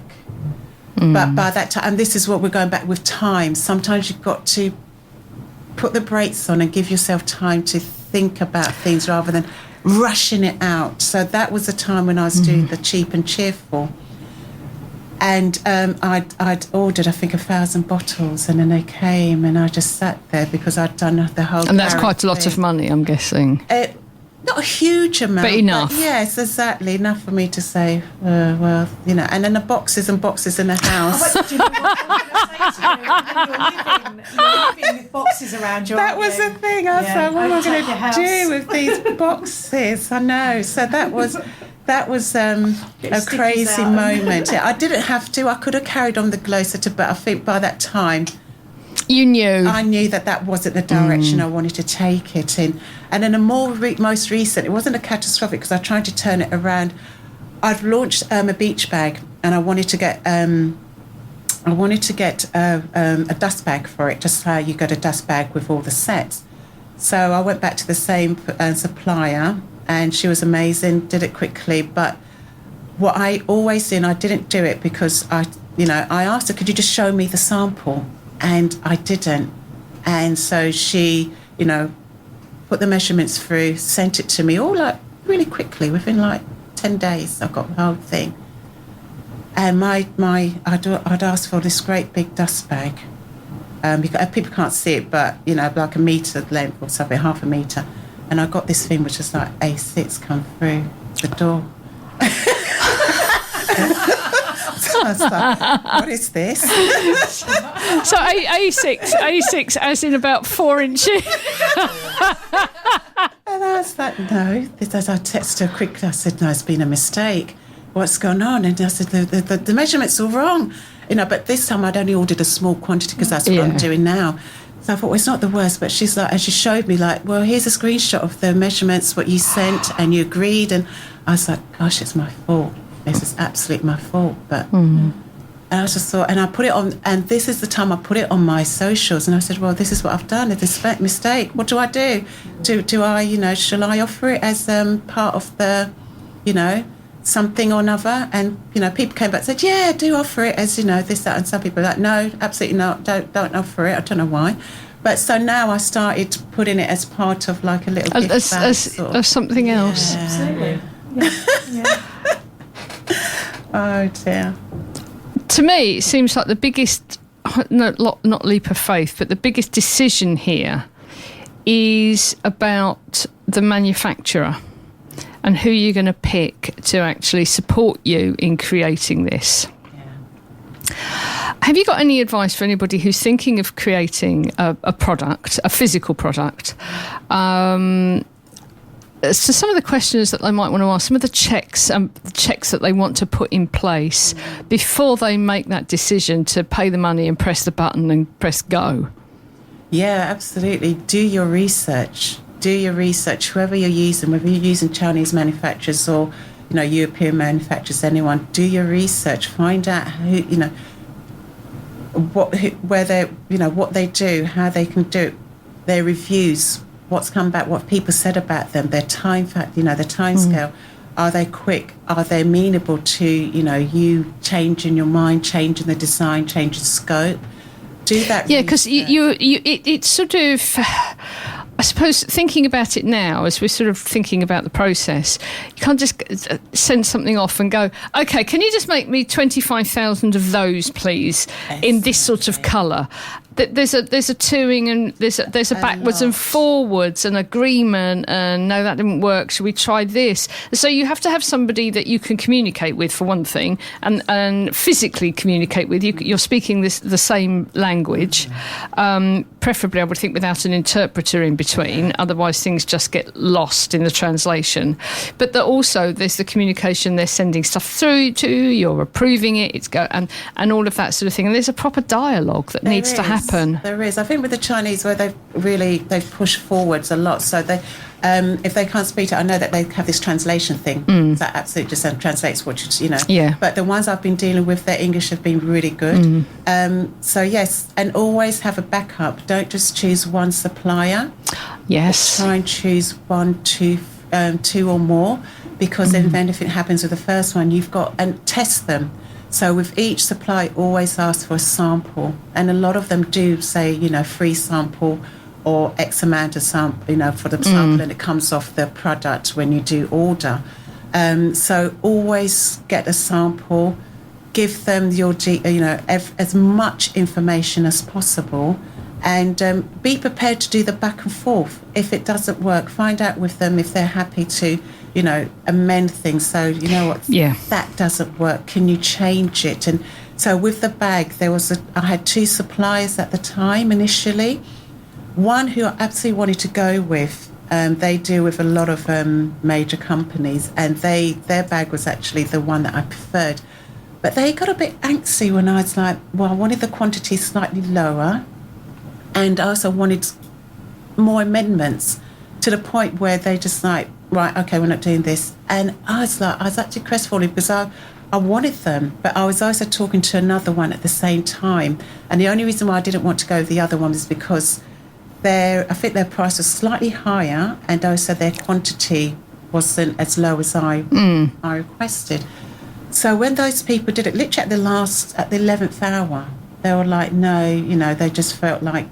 Speaker 4: But by that time, and this is what we're going back with time, sometimes you've got to put the brakes on and give yourself time to think about things rather than rushing it out. So that was the time when I was doing the cheap and cheerful. And I'd ordered, I think, 1,000 bottles, and then they came, and I just sat there because I'd done the whole.
Speaker 2: And that's quite a lot of money, I'm guessing.
Speaker 4: Not a huge amount,
Speaker 2: but enough.
Speaker 4: But yes, exactly, enough for me to say, well, and then the boxes and boxes in the house.
Speaker 3: Do you know what I was going to say to you? You're living with boxes around you.
Speaker 4: That was the thing. I was like, what am I going to do with these boxes? I know. So that was a crazy moment. Yeah, I didn't have to. I could have carried on the glow setter, but I think by that time,
Speaker 2: you knew.
Speaker 4: I knew that wasn't the direction I wanted to take it in. And then most recent, it wasn't a catastrophic because I tried to turn it around. I'd launched a beach bag, and I wanted to get a dust bag for it, just how you get a dust bag with all the sets. So I went back to the same supplier, and she was amazing, did it quickly. But what I always do, and I didn't do it because I asked her, could you just show me the sample? And I didn't. And so she, put the measurements through, sent it to me all like really quickly, within like 10 days. I got the whole thing. And I'd asked for this great big dust bag. Because people can't see it, but, like a metre length or something, half a metre. And I got this thing which was like A6 come through the door. So I was like, what is this?
Speaker 2: So A6 as in about 4 inches.
Speaker 4: And I was like, no. As I texted her quickly, I said, no, it's been a mistake. What's going on? And I said, the measurements are wrong. But this time I'd only ordered a small quantity because that's what I'm doing now. So I thought, well, it's not the worst. But she's like, and she showed me like, well, here's a screenshot of the measurements, what you sent, and you agreed. And I was like, gosh, it's my fault. This is absolutely my fault. But and I just thought, and I put it on, and this is the time I put it on my socials, and I said, well, this is what I've done, it's a mistake. What do I do? Do I, shall I offer it as part of the, something or another? And, people came back and said, yeah, do offer it as, this, that, and some people are like, no, absolutely not, don't offer it. I don't know why. But so now I started putting it as part of like a little gift bag.
Speaker 2: As something else.
Speaker 3: Yeah. Absolutely. Yeah.
Speaker 4: Oh dear.
Speaker 2: To me, it seems like the biggest, not leap of faith, but the biggest decision here is about the manufacturer and who you're going to pick to actually support you in creating this. Yeah. Have you got any advice for anybody who's thinking of creating a product, a physical product, as to some of the questions that they might want to ask, some of the checks that they want to put in place before they make that decision to pay the money and press the button and press go?
Speaker 4: Yeah, absolutely. Do your research. Whoever you're using, whether you're using Chinese manufacturers or, European manufacturers, anyone, do your research. Find out who, what they do, how they can do it, their reviews, what's come back, what people said about them, their time scale. Are they quick? Are they amenable to, you changing your mind, changing the design, changing scope? Do that.
Speaker 2: Yeah, because it's sort of, I suppose, thinking about it now, as we're sort of thinking about the process, you can't just send something off and go, okay, can you just make me 25,000 of those, please, in this sort of colour? There's a toing and there's a backwards and forwards and agreement, and no, that didn't work, should we try this? So you have to have somebody that you can communicate with, for one thing, and physically communicate with. You're speaking the same language, preferably I would think without an interpreter in between, otherwise things just get lost in the translation. But also there's the communication, they're sending stuff through to, you're approving it, and all of that sort of thing, and there's a proper dialogue that needs to happen.
Speaker 4: There is. I think with the Chinese, where they've pushed forwards a lot. So they, if they can't speak it, I know that they have this translation thing that absolutely just translates what you know.
Speaker 2: Yeah.
Speaker 4: But the ones I've been dealing with, their English have been really good. So yes, and always have a backup. Don't just choose one supplier.
Speaker 2: Yes.
Speaker 4: Try and choose one, two or more, because then if anything happens with the first one, you've got and test them. So with each supply, always ask for a sample, and a lot of them do say, free sample or X amount of sample, for the sample, and it comes off the product when you do order. So always get a sample, give them your, as much information as possible, and be prepared to do the back and forth. If it doesn't work, find out with them if they're happy to, amend things. So, that doesn't work. Can you change it? And so with the bag, I had two suppliers at the time initially. One who I absolutely wanted to go with, they deal with a lot of major companies, and their bag was actually the one that I preferred. But they got a bit angsty when I was like, well, I wanted the quantity slightly lower, and I also wanted more amendments, to the point where they just like, right, okay, we're not doing this. And I was actually crestfallen, because I wanted them, but I was also talking to another one at the same time. And the only reason why I didn't want to go with the other one was because I think their price was slightly higher, and also their quantity wasn't as low as I requested. So when those people did it, literally at the 11th hour, they were like, no, they just felt like,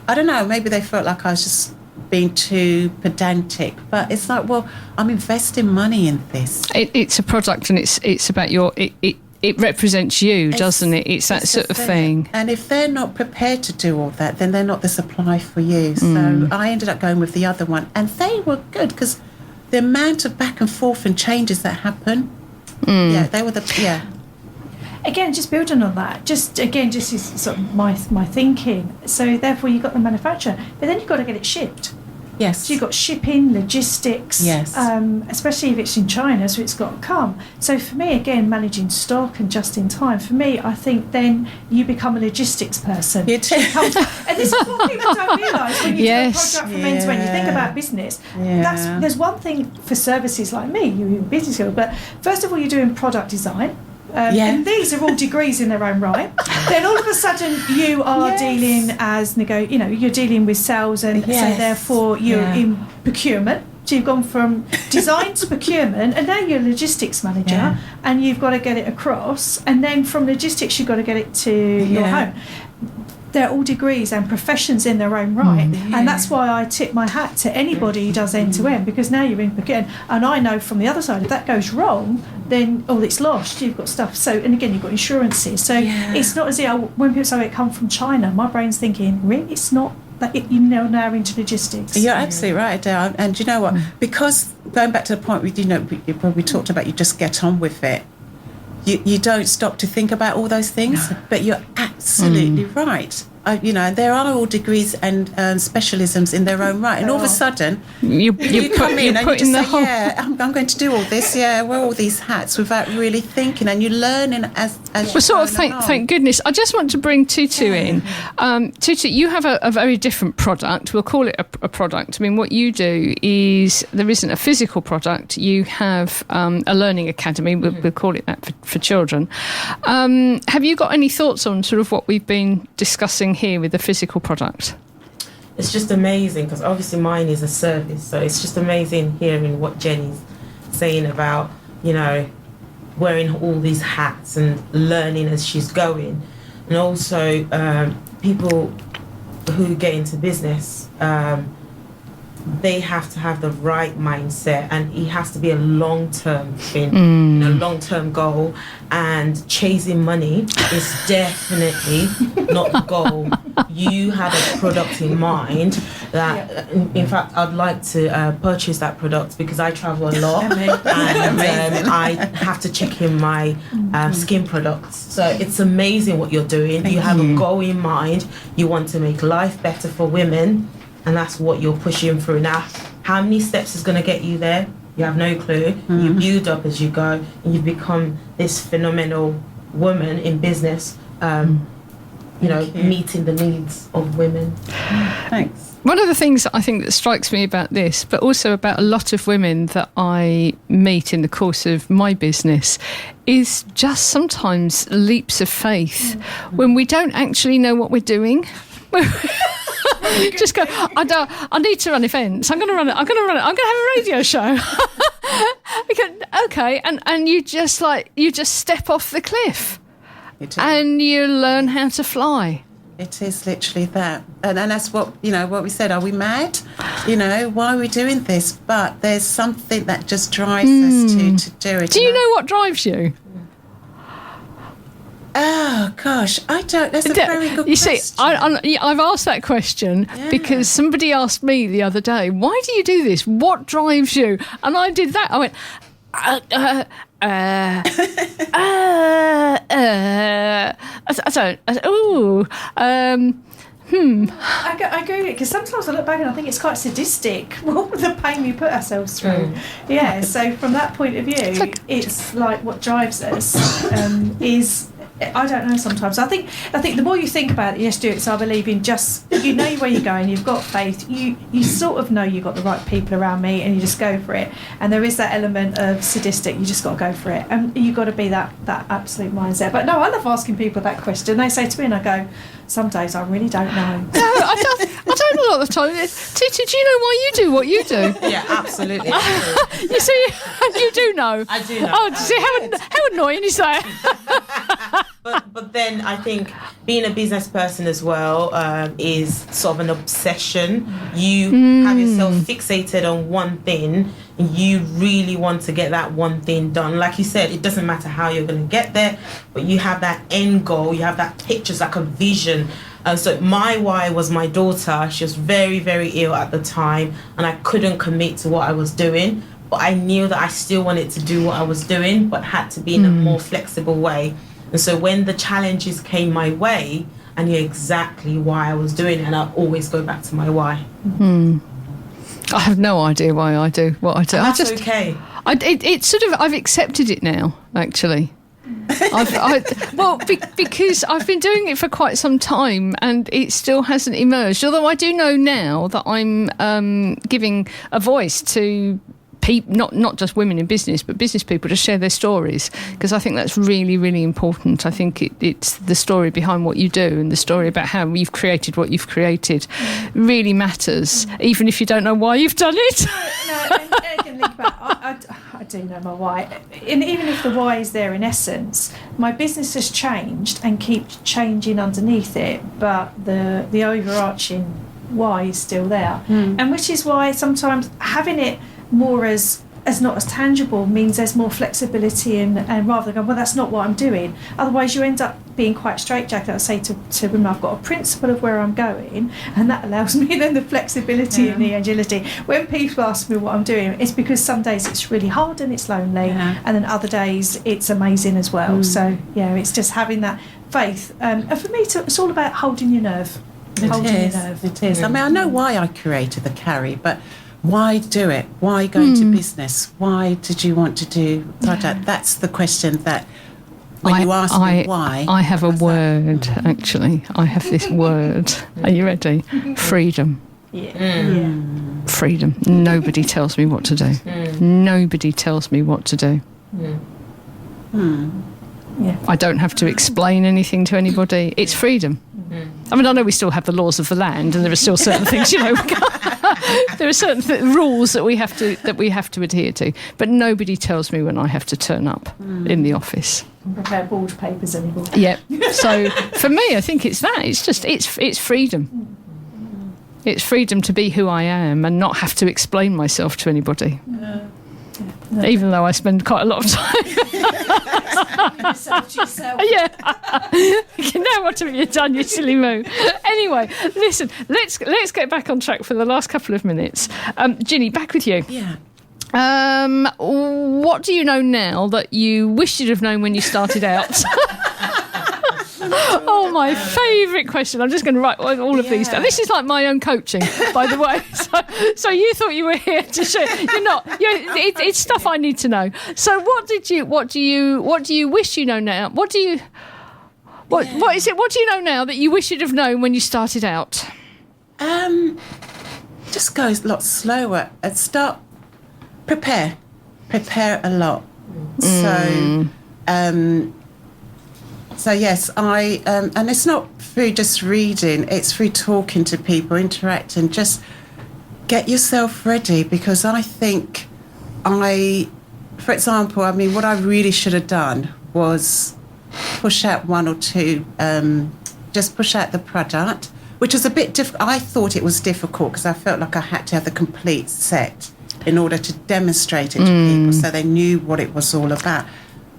Speaker 4: I don't know, maybe they felt like I was just being too pedantic. But it's like, well, I'm investing money in this. It's
Speaker 2: a product, and it's about it represents you, doesn't it? It's that sort of thing.
Speaker 4: And if they're not prepared to do all that, then they're not the supply for you. So I ended up going with the other one, and they were good, because the amount of back and forth and changes that happen, they were
Speaker 3: Again, just building on that, just is sort of my thinking. So therefore, you've got the manufacturer, but then you've got to get it shipped.
Speaker 4: Yes.
Speaker 3: So you've got shipping, logistics.
Speaker 4: Yes.
Speaker 3: Especially if it's in China, so it's got to come. So for me, again, managing stock and just in time, for me, I think then you become a logistics person.
Speaker 4: You do.
Speaker 3: And this is what people don't realise when you do a product from end to end. You think about business.
Speaker 4: Yeah.
Speaker 3: There's one thing for services like me, you're in business skills, but first of all, you're doing product design. And these are all degrees in their own right. Then all of a sudden you are dealing as you're dealing with sales, and so therefore you're in procurement. So you've gone from design to procurement, and now you're a logistics manager, and you've got to get it across. And then from logistics, you've got to get it to your home. They're all degrees and professions in their own right, and that's why I tip my hat to anybody who does end to end, because now you're in procurement, and I know from the other side, if that goes wrong, then it's lost. You've got stuff. So, and again, you've got insurances. So it's not as if when people say it come from China, my brain's thinking, really, it's not. Now into logistics.
Speaker 4: You're absolutely right, Adelle. And you know what? Because going back to the point we talked about, you just get on with it. You don't stop to think about all those things, but you're absolutely right. there are all degrees and specialisms in their own right, and all of a sudden you come in and you just say, yeah, I'm going to do all this, wear all these hats without really thinking, and you're learning as
Speaker 2: well, sort of thank goodness. I just want to bring Tutu in. Tutu, you have a very different product. We'll call it a product. I mean, what you do is there isn't a physical product. You have a learning academy. We'll call it that for children. Have you got any thoughts on sort of what we've been discussing here with the physical product?
Speaker 5: It's just amazing, because obviously mine is a service, so it's just amazing hearing what Jenny's saying about, wearing all these hats and learning as she's going. And also people who get into business, they have to have the right mindset, and it has to be a long-term thing, a long-term goal, and chasing money is definitely not the goal. You have a product in mind that, in fact, I'd like to purchase that product, because I travel a lot and I have to check in my skin products. So it's amazing what you're doing. You have a goal in mind. You want to make life better for women, and that's what you're pushing through. Now, how many steps is going to get you there? You have no clue. You build up as you go, and you become this phenomenal woman in business, meeting the needs of women.
Speaker 4: Thanks.
Speaker 2: One of the things that I think that strikes me about this, but also about a lot of women that I meet in the course of my business, is just sometimes leaps of faith when we don't actually know what we're doing. Just go, I need to run events. I'm going to run it. I'm going to have a radio show. Okay, and you just step off the cliff, and you learn how to fly.
Speaker 4: It is literally that, and that's what we said. Are we mad? Why are we doing this? But there's something that just drives us to do it.
Speaker 2: Do you know what drives you?
Speaker 4: Oh gosh, I don't. That's a very good question.
Speaker 2: You see, I've asked that question because somebody asked me the other day, "Why do you do this? What drives you?" And I did that. I went,
Speaker 3: I agree with it, because sometimes I look back and I think it's quite sadistic, the pain we put ourselves through. Yeah, so from that point of view, it's like what drives us is, I don't know, sometimes. I think the more you think about it, yes, do it. So I believe in just, you know where you're going, you've got faith, you sort of know you've got the right people around me, and you just go for it. And there is that element of sadistic, you just got to go for it. And you've got to be that absolute mindset. But no, I love asking people that question. They say to me, and I go, some days I really don't know.
Speaker 2: No, I don't a lot of the time. Titi, do you know why you do what you do?
Speaker 5: Yeah, absolutely.
Speaker 2: You see, you do know.
Speaker 5: I do know.
Speaker 2: Oh, do you see how annoying is that?
Speaker 5: But then I think being a business person as well is sort of an obsession. You have yourself fixated on one thing, and you really want to get that one thing done. Like you said, it doesn't matter how you're going to get there, but you have that end goal, you have that picture, it's like a vision. So my why was my daughter. She was very, very ill at the time, and I couldn't commit to what I was doing. But I knew that I still wanted to do what I was doing, but had to be in a more flexible way. And so when the challenges came my way, I knew exactly why I was doing it, and I always go back to my why.
Speaker 2: I have no idea why I do what I do.
Speaker 5: And that's okay.
Speaker 2: It's sort of, I've accepted it now, actually. Because I've been doing it for quite some time, and it still hasn't emerged. Although I do know now that I'm giving a voice to not just women in business, but business people to share their stories, because I think that's really, really important. I think it's the story behind what you do, and the story about how you've created what you've created really matters, even if you don't know why you've done it.
Speaker 3: I can think about, I do know my why, and even if the why is there in essence, my business has changed and keeps changing underneath it, but the overarching why is still there, and which is why sometimes having it more as not as tangible means there's more flexibility, and rather than go, well, that's not what I'm doing. Otherwise, you end up being quite straitjacket. I say to women, I've got a principle of where I'm going, and that allows me then the flexibility and the agility. When people ask me what I'm doing, it's because some days it's really hard and it's lonely, and then other days it's amazing as well. So yeah, it's just having that faith. And for me, it's all about holding your nerve.
Speaker 4: It is. I mean, I know why I created the Karry, but why do it? Why go into business? Why did you want to do product? That's the question that when you ask me why.
Speaker 2: I have a word, actually. I have this word. Are you ready? Freedom. Freedom. Nobody tells me what to do. Nobody tells me what to do.
Speaker 3: Yeah.
Speaker 2: I don't have to explain anything to anybody. It's freedom. I mean, I know we still have the laws of the land, and there are still certain things, there are certain rules that we have to adhere to. But nobody tells me when I have to turn up in the office.
Speaker 3: Prepare board papers anymore.
Speaker 2: Yeah. So for me, I think it's that. It's just it's freedom. It's freedom to be who I am and not have to explain myself to anybody. Even though I spend quite a lot of time. Yeah. Now what have you done, you silly moo? Anyway, listen, let's get back on track for the last couple of minutes. Ginny, back with you.
Speaker 4: Yeah.
Speaker 2: What do you know now that you wished you'd have known when you started out? Oh, my favourite question. I'm just going to write all of these down. This is like my own coaching, by the way. So you thought you were here to share. You're not. It's stuff I need to know. So what do you wish you know now? What is it? What do you know now that you wish you'd have known when you started out?
Speaker 4: Just go a lot slower and prepare a lot. So yes, and it's not through just reading, it's through talking to people, interacting, just get yourself ready, because I think for example, I mean, what I really should have done was push out one or two, just push out the product, which was a bit difficult. I thought it was difficult because I felt like I had to have the complete set in order to demonstrate it to people so they knew what it was all about.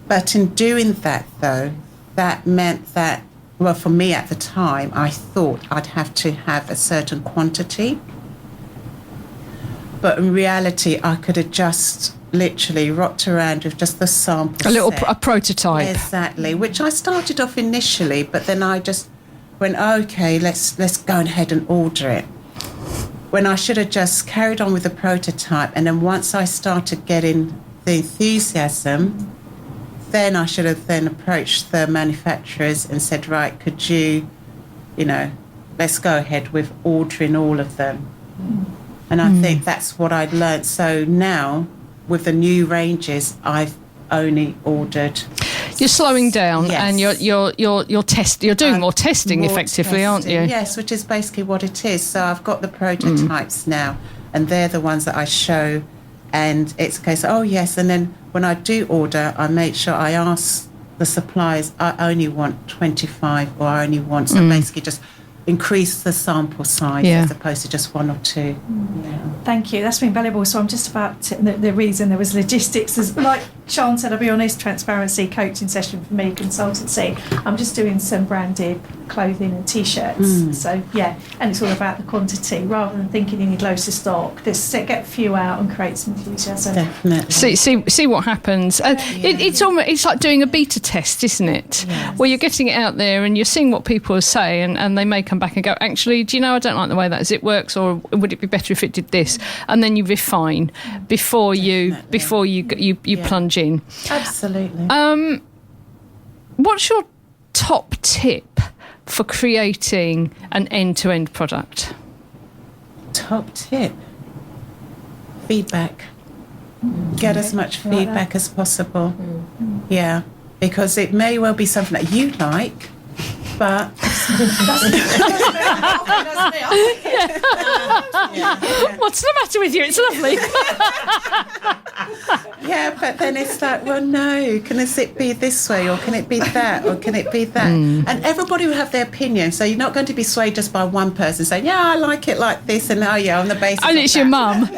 Speaker 4: But in doing that, though, that meant that, well, for me at the time, I thought I'd have to have a certain quantity. But in reality, I could have just literally rocked around with just the sample
Speaker 2: A prototype.
Speaker 4: Exactly, which I started off initially, but then I just went, okay, let's go ahead and order it. When I should have just carried on with the prototype, and then once I started getting the enthusiasm, then I should have then approached the manufacturers and said, right, could you, let's go ahead with ordering all of them. And I think that's what I'd learned. So now, with the new ranges, I've only ordered.
Speaker 2: You're slowing down,
Speaker 4: yes.
Speaker 2: And you're doing more testing effectively, aren't you?
Speaker 4: Yes, which is basically what it is. So I've got the prototypes now, and they're the ones that I show. And it's a case of, oh, yes. And then when I do order, I make sure I ask the suppliers, I only want 25 or I only want, so basically just increase the sample size as opposed to just one or two. Yeah.
Speaker 3: Thank you. That's been valuable. So I'm just about the reason there was logistics. Like Sian said, I'll be honest, transparency, coaching session for me, consultancy. I'm just doing some branded clothing and T-shirts. So, yeah, and it's all about the quantity. Rather than thinking you need loads of stock, just get a few out and create some enthusiasm.
Speaker 4: Definitely.
Speaker 2: See what happens. It's like doing a beta test, isn't it?
Speaker 3: Yes.
Speaker 2: Where you're getting it out there and you're seeing what people say, and they may come back and go, actually, do you know, I don't like the way that it works, or would it be better if it did this? And then you refine before you plunge in.
Speaker 4: Absolutely.
Speaker 2: What's your top tip for creating an end-to-end product?
Speaker 4: Top tip? Feedback. Get as much feedback as possible. Yeah, because it may well be something that you like, but
Speaker 2: what's the matter with you? It's lovely.
Speaker 4: Yeah, but then it's like, well, no, can it be this way, or can it be that, or can it be that? And everybody will have their opinion, so you're not going to be swayed just by one person saying, yeah, I like it like this, and oh yeah, on the basis
Speaker 2: and
Speaker 4: of
Speaker 2: it's
Speaker 4: that.
Speaker 2: your mum.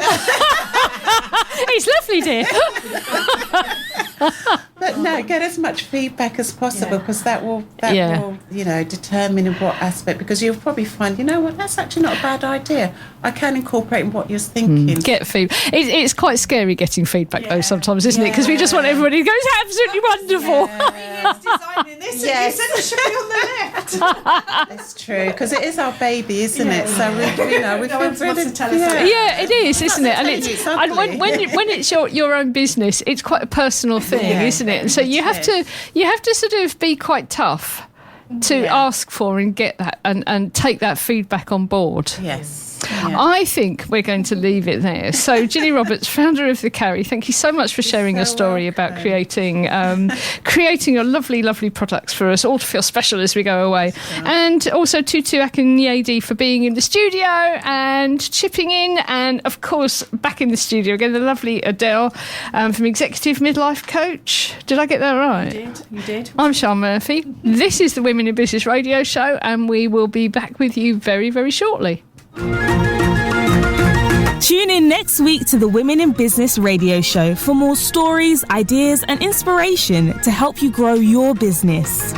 Speaker 2: It's lovely, dear.
Speaker 4: But no, get as much feedback as possible, because that will, determine in what aspect, because you'll probably find, you know what, that's actually not a bad idea. I can incorporate in what you're thinking.
Speaker 2: Get feedback. It's quite scary getting feedback though sometimes, isn't it? Because we just want everybody to go, it's absolutely wonderful.
Speaker 3: Designing this, and you said it should be on the left.
Speaker 4: It's true, because it is our baby, isn't it? So we feel really.
Speaker 2: Yeah, it is, isn't it? And when it's your own business, it's quite a personal thing, isn't it? And so you have to sort of be quite tough to ask for and get that and take that feedback on board.
Speaker 4: Yes.
Speaker 2: Yeah. I think we're going to leave it there. So, Ginny Roberts, founder of the Karry, thank you so much for sharing your story about creating your lovely, lovely products for us all to feel special as we go away. Yeah. And also Tutu Akinyede for being in the studio and chipping in, and of course back in the studio again, the lovely Adelle from Executive Midlife Coach. Did I get that right?
Speaker 3: You did.
Speaker 2: I'm Sian Murphy. This is the Women in Business Radio Show, and we will be back with you very, very shortly.
Speaker 1: Tune in next week to the Women in Business Radio Show for more stories, ideas and inspiration to help you grow your business.